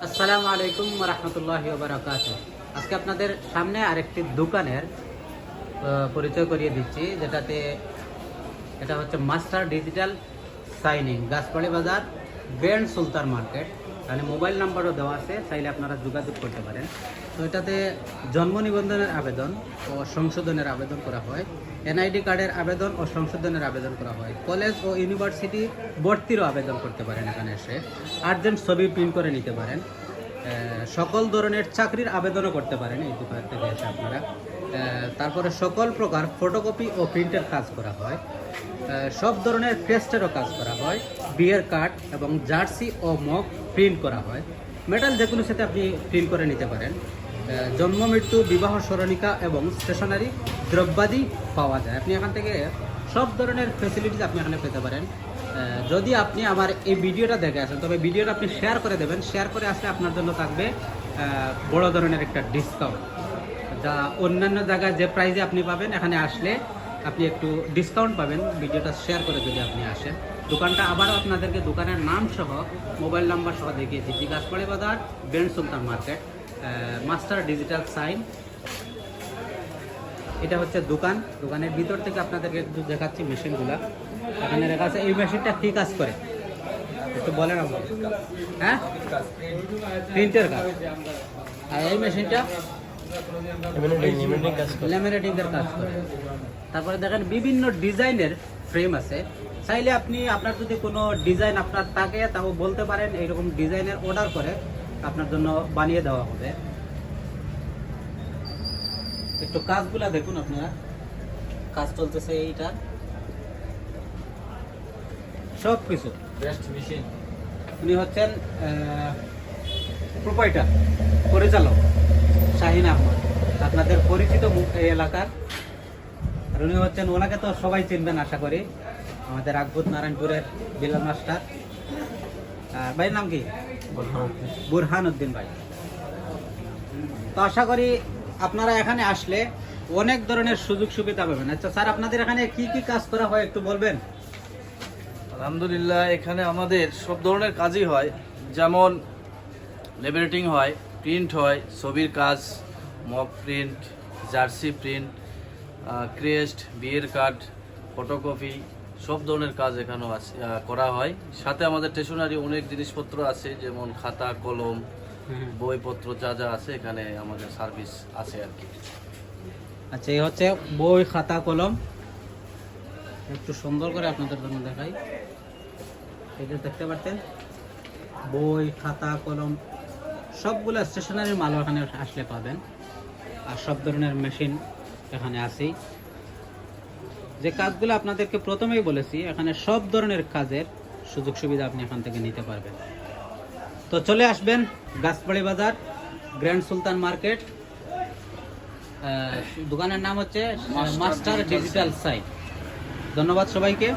আসসালামু আলাইকুম ওয়া রাহমাতুল্লাহি ওয়া বারাকাতুহু। আজকে আপনাদের সামনে আরেকটি দোকানের পরিচয় করিয়ে দিচ্ছি, এটা হচ্ছে মাস্টার ডিজিটাল সাইনিং, গাছপাড়ি বাজার, ব্র্যান্ড সুলতান মার্কেট। এখানে মোবাইল নাম্বারও দেওয়া আছে, চাইলে আপনারা যোগাযোগ করতে পারেন। তো এটাতে জন্ম নিবন্ধনের আবেদন ও সংশোধনের আবেদন করা হয়, এনআইডি কার্ডের আবেদন ও সংশোধনের আবেদন করা হয়, কলেজ ও ইউনিভার্সিটি ভর্তিরও আবেদন করতে পারেন। এখানে এসে আর্জেন্ট ছবি প্রিন্ট করে নিতে পারেন। সকল ধরনের চাকরির আবেদনও করতে পারেন এই দোকান থেকে এসে আপনারা। তারপরে সকল প্রকার ফটোকপি ও প্রিন্টের কাজ করা হয়, সব ধরনের ক্রেস্টেরও কাজ করা হয়, বিয়ের কার্ড এবং জার্সি ও মগ প্রিন্ট করা হয়। মেটাল যে কোনো সাথে আপনি প্রিন্ট করে নিতে পারেন। জন্ম মৃত্যু বিবাহ স্মরণিকা এবং স্টেশনারি দ্রব্যাদি পাওয়া যায়। আপনি এখান থেকে সব ধরনের ফেসিলিটিস আপনি এখানে পেতে পারেন। যদি আপনি আমার এই ভিডিওটা দেখে আসেন, তবে ভিডিওটা আপনি শেয়ার করে দেবেন। শেয়ার করে আসলে আপনার জন্য থাকবে বড় ধরনের একটা ডিসকাউন্ট, যা অন্যান্য জায়গায় যে প্রাইজে আপনি পাবেন, এখানে আসলে আপনি একটু ডিসকাউন্ট পাবেন ভিডিওটা শেয়ার করে যদি আপনি আসেন। দোকানটা আবারও আপনাদেরকে দোকানের নাম সহ মোবাইল নাম্বার সহ দেখিয়ে দিচ্ছি। গাছপাড়ি বাজার, ব্র্যান্ড সুলতান মার্কেট, মাস্টার ডিজিটাল সাইন। এটা হচ্ছে দোকানের ভিতর থেকে আপনাদেরকে একটু দেখাচ্ছি মেশিনগুলা এখানে রেখা আছে। এই মেশিনটা কি কাজ করে একটু বলেন আপনি? হ্যাঁ, প্রিন্টের কাজ। আর এই মেশিনটা ল্যামিনেটিং এর কাজ করে। তারপরে দেখেন বিভিন্ন ডিজাইনের ফ্রেম আছে। চাইলে আপনি আপনার যদি কোনো ডিজাইন আপনার থাকে তাও বলতে পারেন, এইরকম ডিজাইনের অর্ডার করে আপনার জন্য বানিয়ে দেওয়া হবে। একটু কাজগুলা দেখুন আপনারা, কাজ চলতেছে এইটা সব কিছু। উনি হচ্ছেন প্রোপাইটার, পরিচালক শাহিন আহমদ, আপনাদের পরিচিত মুখ এই এলাকার। আর উনি হচ্ছেন, ওনাকে তো সবাই চিনবেন আশা করি, আমাদের আকবুত নারায়ণপুরের বিলাল মাস্টার। ভাইয়ের নাম কি? বুরহান উদ্দিন ভাই। তো আশা করি আপনারা এখানে আসলে অনেক ধরনের সুযোগ সুবিধা পাবেন। আচ্ছা স্যার, আপনাদের এখানে কি কি কাজ করা হয় একটু বলবেন? আলহামদুলিল্লাহ, এখানে আমাদের সব ধরনের কাজই হয়, যেমন লেমিনেটিং হয়, প্রিন্ট হয়, ছবির কাজ, mock print, jersey print, crest, বিয়ের কার্ড, ফটোকপি, সব ধরনের কাজ এখানেও আছে, করা হয়। সাথে আমাদের স্টেশনারি অনেক জিনিসপত্র আছে, যেমন খাতা কলম, বইপত্র, যা যা আছে এখানে আমাদের সার্ভিস আছে আর কি। আচ্ছা, এই হচ্ছে বই, খাতা, কলম। একটু সুন্দর করে আপনাদের জন্য দেখাই। এটা দেখতে পাচ্ছেন, বই, খাতা, কলম সবগুলো স্টেশনারি মাল এখানে আসলে পাবেন। আর সব ধরনের মেশিন এখানে আছে। যে কাজগুলো আপনাদেরকে প্রথমেই বলেছি, এখানে সব ধরনের কাজের সুযোগ সুবিধা আপনি এখান থেকে নিতে পারবেন। তো চলে আসবেন গাছপাড়ি বাজার, গ্র্যান্ড সুলতান মার্কেট। দোকানের নাম হচ্ছে মাস্টার ডিজিটাল সাইট। ধন্যবাদ সবাইকে।